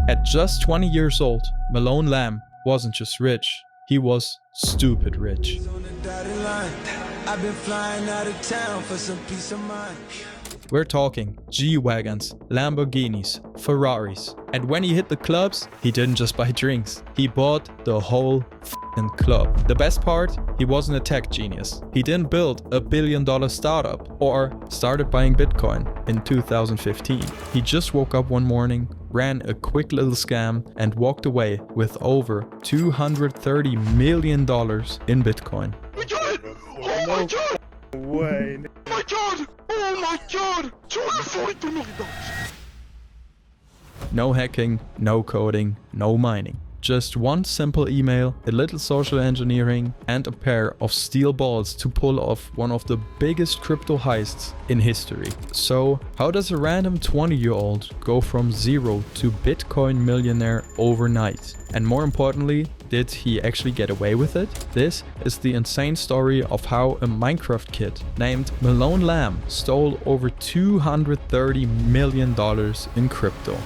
At just 20 years old, Malone Lamb wasn't just rich, he was stupid rich. We're talking G-Wagons, Lamborghinis, Ferraris. And when he hit the clubs, he didn't just buy drinks, he bought the whole f***ing club. The best part, he wasn't a tech genius. He didn't build a $1 billion startup or started buying Bitcoin in 2015. He just woke up one morning, ran a quick little scam and walked away with over $230 million in Bitcoin. We got it! Oh my god! Way. Oh my god! Oh my god! $242 million! No hacking, no coding, no mining. Just one simple email, a little social engineering, and a pair of steel balls to pull off one of the biggest crypto heists in history. So, how does a random 20-year-old go from zero to Bitcoin millionaire overnight? And more importantly, did he actually get away with it? This is the insane story of how a Minecraft kid named Malone Lamb stole over $230 million in crypto.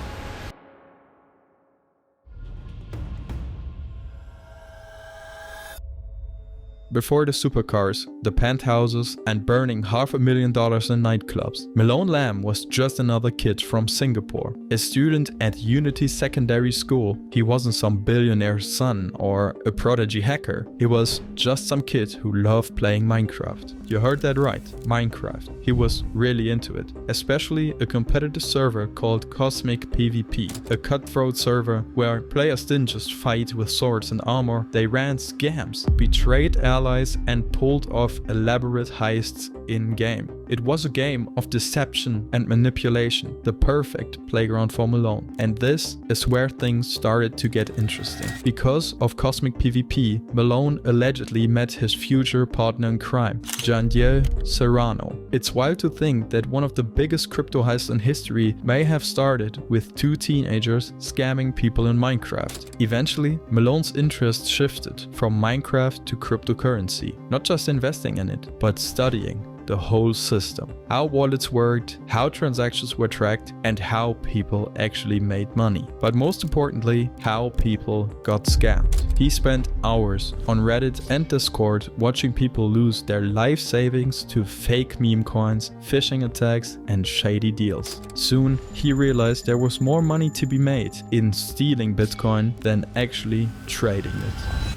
Before the supercars, the penthouses, and burning $500,000 in nightclubs, Malone Lamb was just another kid from Singapore, a student at Unity Secondary School. He wasn't some billionaire's son or a prodigy hacker. He was just some kid who loved playing Minecraft. You heard that right, Minecraft. He was really into it, especially a competitive server called Cosmic PvP, a cutthroat server where players didn't just fight with swords and armor, they ran scams, betrayed allies, and pulled off elaborate heists in-game. It was a game of deception and manipulation, the perfect playground for Malone. And this is where things started to get interesting. Because of Cosmic PvP, Malone allegedly met his future partner in crime, Jandier Serrano. It's wild to think that one of the biggest crypto heists in history may have started with two teenagers scamming people in Minecraft. Eventually, Malone's interest shifted from Minecraft to cryptocurrency, not just investing in it, but studying the whole system. How wallets worked, how transactions were tracked, and how people actually made money. But most importantly, how people got scammed. He spent hours on Reddit and Discord watching people lose their life savings to fake meme coins, phishing attacks, and shady deals. Soon, he realized there was more money to be made in stealing Bitcoin than actually trading it.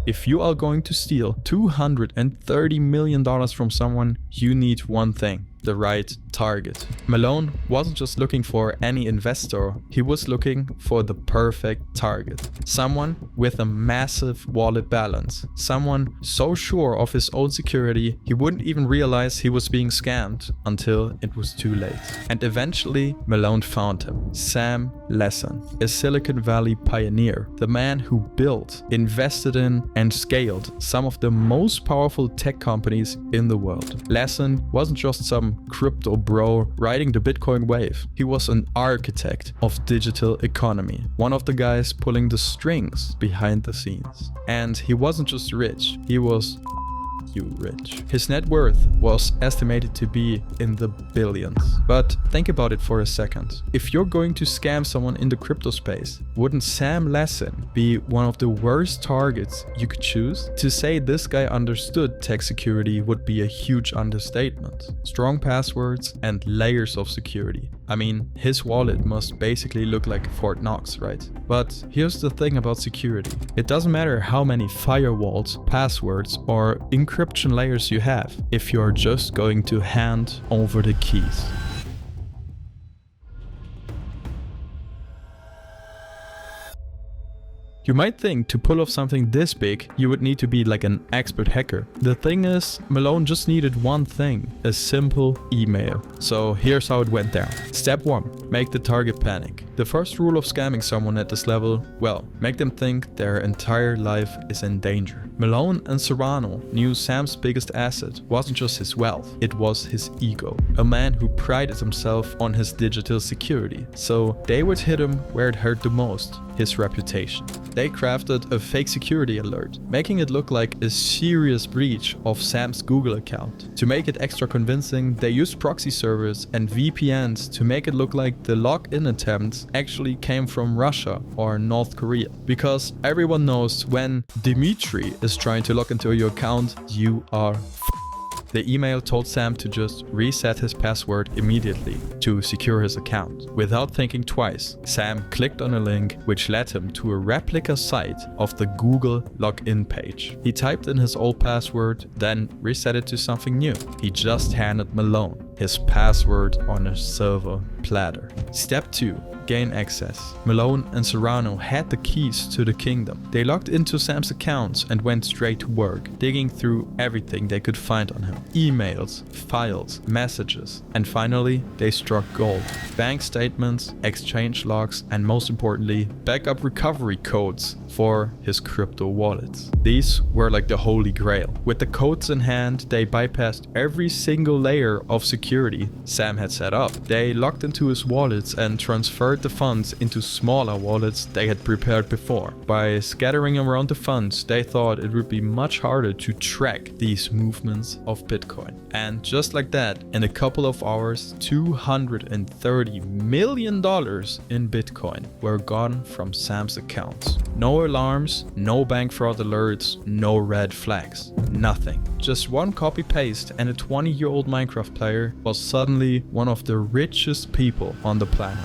If you are going to steal $230 million from someone, you need one thing: the right target. Malone wasn't just looking for any investor, he was looking for the perfect target. Someone with a massive wallet balance. Someone so sure of his own security, he wouldn't even realize he was being scammed until it was too late. And eventually, Malone found him. Sam Lessin, a Silicon Valley pioneer, the man who built, invested in, and scaled some of the most powerful tech companies in the world. Lessin wasn't just some crypto bro riding the Bitcoin wave. He was an architect of digital economy, one of the guys pulling the strings behind the scenes. And he wasn't just rich, he was rich. His net worth was estimated to be in the billions. But think about it for a second. If you're going to scam someone in the crypto space, wouldn't Sam Lessin be one of the worst targets you could choose? To say this guy understood tech security would be a huge understatement. Strong passwords and layers of security. I mean, his wallet must basically look like Fort Knox, right? But here's the thing about security. It doesn't matter how many firewalls, passwords, or encryption layers you have if you're just going to hand over the keys. You might think to pull off something this big, you would need to be like an expert hacker. The thing is, Malone just needed one thing: a simple email. So here's how it went down. Step 1. Make the target panic. The first rule of scamming someone at this level, well, make them think their entire life is in danger. Malone and Serrano knew Sam's biggest asset wasn't just his wealth, it was his ego. A man who prided himself on his digital security, so they would hit him where it hurt the most, his reputation. They crafted a fake security alert, making it look like a serious breach of Sam's Google account. To make it extra convincing, they used proxy servers and VPNs to make it look like the login attempts actually came from Russia or North Korea. Because everyone knows when Dimitri is trying to log into your account, you are The email told Sam to just reset his password immediately to secure his account. Without thinking twice, Sam clicked on a link which led him to a replica site of the Google login page. He typed in his old password, then reset it to something new. He just handed Malone his password on a silver platter. Step 2. Gain access. Malone and Serrano had the keys to the kingdom. They logged into Sam's accounts and went straight to work, digging through everything they could find on him. Emails, files, messages, and finally, they struck gold. Bank statements, exchange logs, and most importantly, backup recovery codes for his crypto wallets. These were like the holy grail. With the codes in hand, they bypassed every single layer of security Sam had set up. They logged into his wallets and transferred the funds into smaller wallets they had prepared before. By scattering around the funds, they thought it would be much harder to track these movements of Bitcoin. And just like that, in a couple of hours, $230 million in Bitcoin were gone from Sam's accounts. No alarms, no bank fraud alerts, no red flags, nothing. Just one copy paste and a 20-year-old Minecraft player was suddenly one of the richest people on the planet.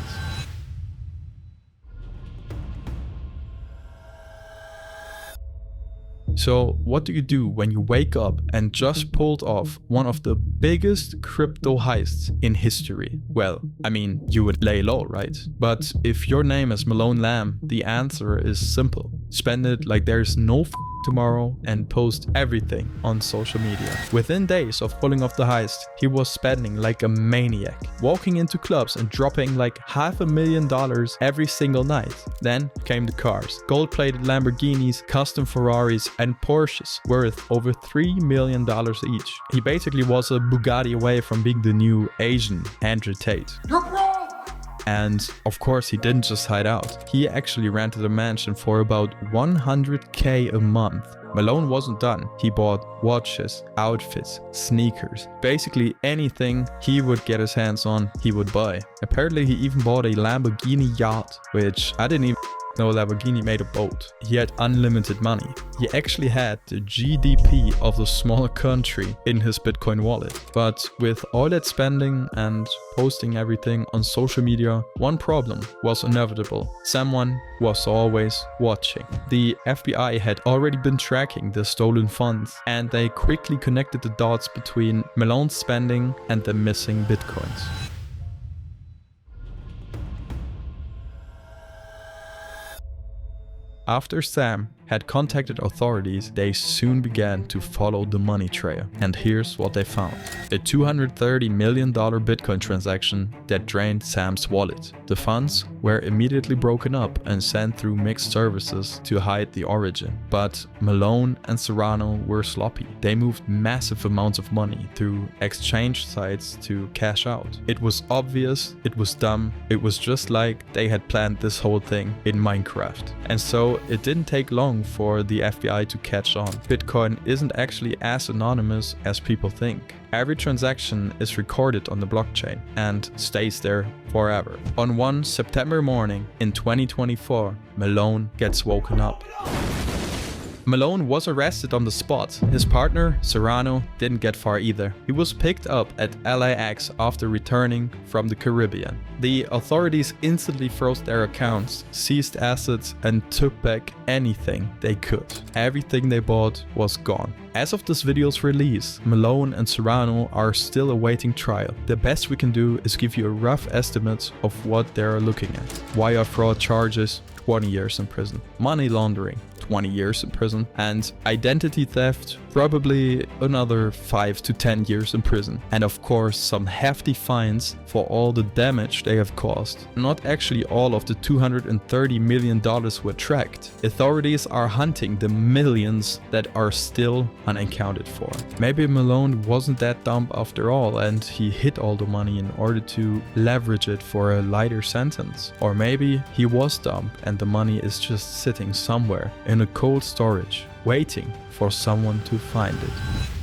So what do you do when you wake up and just pulled off one of the biggest crypto heists in history? Well, I mean, you would lay low, right? But if your name is Malone Lamb, the answer is simple. Spend it like there's no tomorrow and post everything on social media. Within days of pulling off the heist, he was spending like a maniac, walking into clubs and dropping like $500,000 every single night. Then came the cars, gold-plated Lamborghinis, custom Ferraris and Porsches worth over $3 million each. He basically was a Bugatti away from being the new Asian Andrew Tate. And of course, he didn't just hide out. He actually rented a mansion for about $100K a month. Malone wasn't done. He bought watches, outfits, sneakers, basically anything he would get his hands on, he would buy. Apparently, he even bought a Lamborghini yacht, which I didn't even know Lamborghini made a boat. He had unlimited money. He actually had the GDP of the small country in his Bitcoin wallet. But with all that spending and posting everything on social media, one problem was inevitable. Someone was always watching. The FBI had already been tracking the stolen funds, and they quickly connected the dots between Malone's spending and the missing Bitcoins. After Sam had contacted authorities, they soon began to follow the money trail. And here's what they found. A $230 million Bitcoin transaction that drained Sam's wallet. The funds were immediately broken up and sent through mixed services to hide the origin. But Malone and Serrano were sloppy. They moved massive amounts of money through exchange sites to cash out. It was obvious, it was dumb, it was just like they had planned this whole thing in Minecraft. And so it didn't take long for the FBI to catch on. Bitcoin isn't actually as anonymous as people think. Every transaction is recorded on the blockchain and stays there forever. On one September morning in 2024, Malone gets woken up. Malone was arrested on the spot. His partner, Serrano, didn't get far either. He was picked up at LAX after returning from the Caribbean. The authorities instantly froze their accounts, seized assets, and took back anything they could. Everything they bought was gone. As of this video's release, Malone and Serrano are still awaiting trial. The best we can do is give you a rough estimate of what they're looking at. Wire fraud charges, 20 years in prison. Money laundering, 20 years in prison. And identity theft Probably another 5 to 10 years in prison. And of course some hefty fines for all the damage they have caused. Not actually all of the $230 million were tracked. Authorities are hunting the millions that are still unaccounted for. Maybe Malone wasn't that dumb after all and he hid all the money in order to leverage it for a lighter sentence. Or maybe he was dumb and the money is just sitting somewhere in a cold storage, waiting for someone to find it.